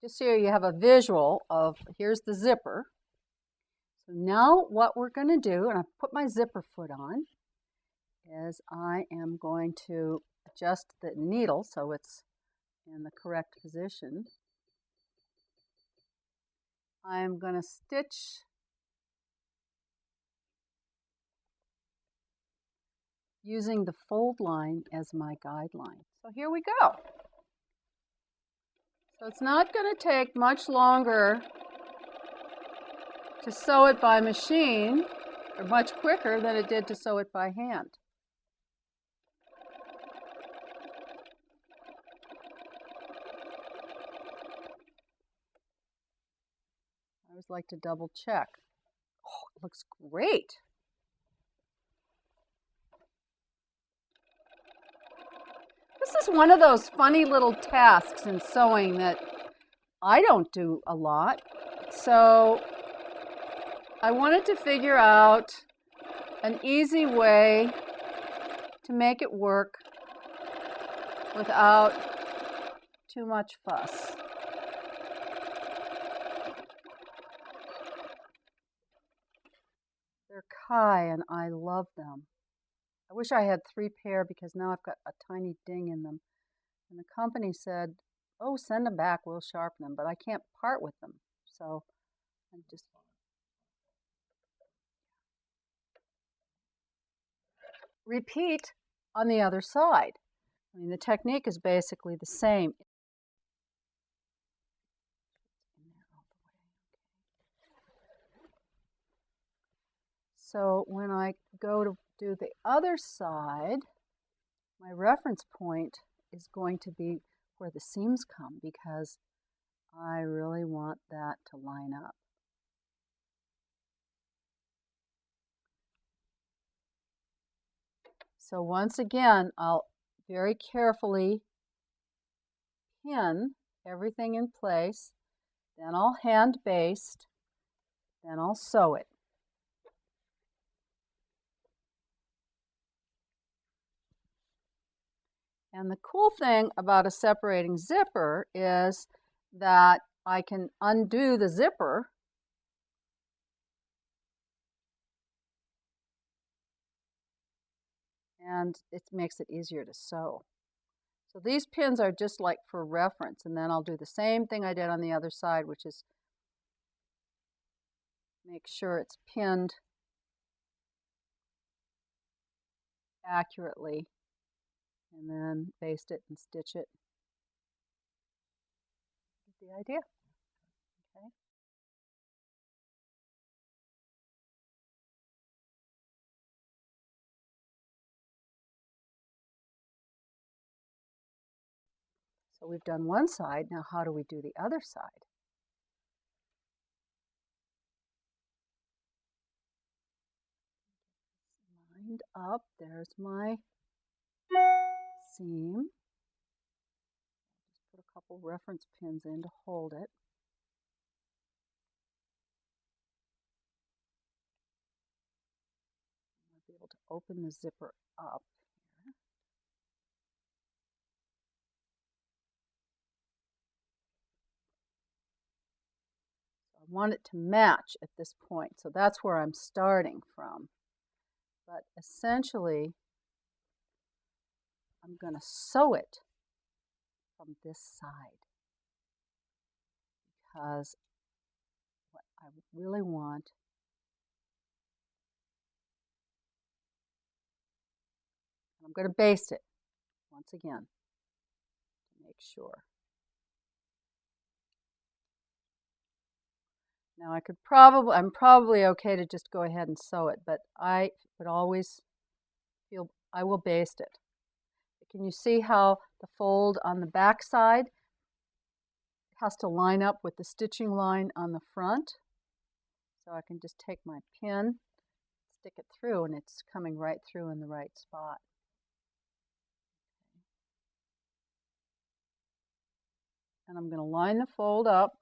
just so you have a visual of, here's the zipper. So now what we're going to do, and I've put my zipper foot on, is I am going to adjust the needle so it's in the correct position. I'm going to stitch using the fold line as my guideline. So here we go. So it's not going to take much longer to sew it by machine, or much quicker than it did to sew it by hand. I always like to double check. Oh, it looks great. This is one of those funny little tasks in sewing that I don't do a lot. So I wanted to figure out an easy way to make it work without too much fuss. They're Kai and I love them. I wish I had 3 pair because now I've got a tiny ding in them. And the company said, oh, send them back, we'll sharpen them. But I can't part with them. So I'm just... Repeat on the other side. I mean, the technique is basically the same. So when I go to do the other side, my reference point is going to be where the seams come because I really want that to line up. So once again, I'll very carefully pin everything in place, then I'll hand baste, then I'll sew it. And the cool thing about a separating zipper is that I can undo the zipper and it makes it easier to sew. So these pins are just like for reference, and then I'll do the same thing I did on the other side, which is make sure it's pinned accurately, and then baste it and stitch it. Get the idea? Okay. So we've done one side, now how do we do the other side? Lined up, there's my seam. Just put a couple reference pins in to hold it. I'll be able to open the zipper up here. So I want it to match at this point, so that's where I'm starting from. But essentially, I'm going to sew it from this side because what I really want I'm going to baste it once again to make sure. Now I'm probably okay to just go ahead and sew it, but I would always feel I will baste it. Can you see how the fold on the back side has to line up with the stitching line on the front? So I can just take my pin, stick it through, and it's coming right through in the right spot. And I'm going to line the fold up.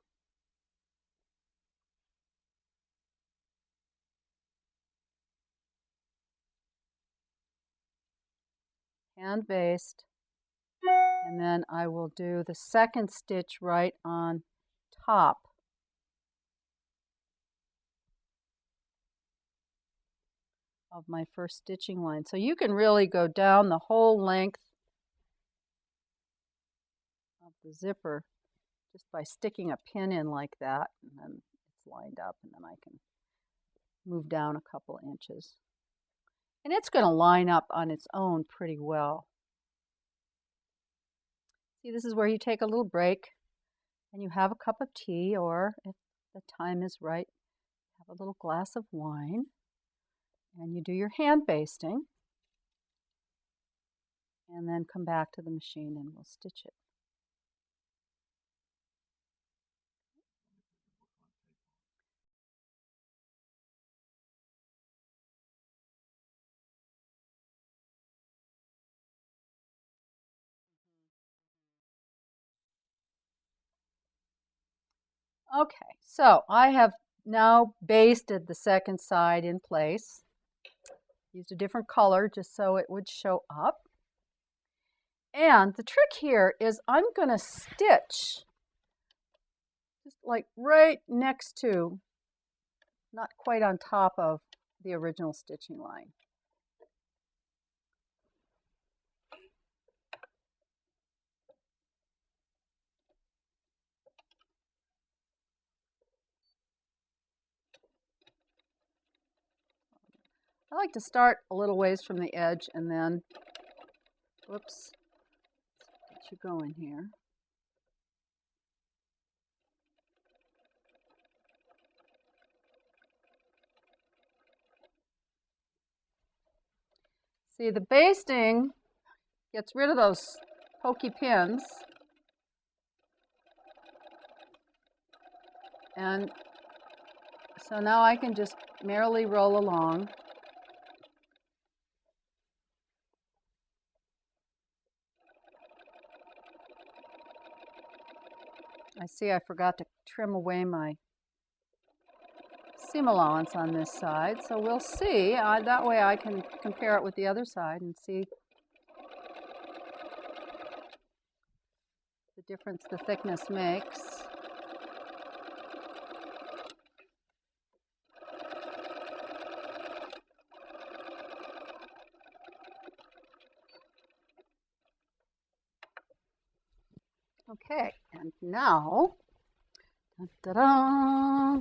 Hand baste, and then I will do the second stitch right on top of my first stitching line. So you can really go down the whole length of the zipper just by sticking a pin in like that, and then it's lined up, and then I can move down a couple inches. And it's going to line up on its own pretty well. See, this is where you take a little break and you have a cup of tea, or if the time is right, have a little glass of wine, and you do your hand basting, and then come back to the machine and we'll stitch it. Okay, so I have now basted the second side in place. Used a different color just so it would show up. And the trick here is I'm going to stitch just like right next to, not quite on top of the original stitching line. I like to start a little ways from the edge and then, whoops, get you going here. See, the basting gets rid of those pokey pins, and so now I can just merrily roll along. I see I forgot to trim away my seam allowance on this side, so we'll see. That way I can compare it with the other side and see the difference the thickness makes. Okay, and now, da-da-da,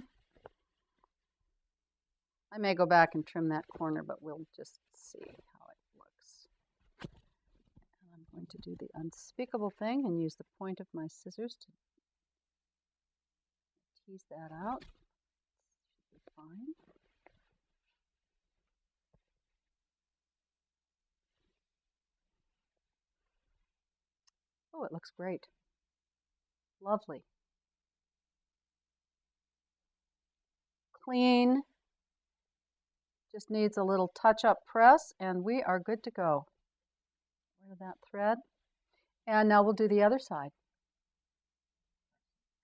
I may go back and trim that corner, but we'll just see how it looks. And I'm going to do the unspeakable thing and use the point of my scissors to tease that out. Should be fine. Oh, it looks great. Lovely. Clean. Just needs a little touch-up press, and we are good to go. Rid of that thread. And now we'll do the other side.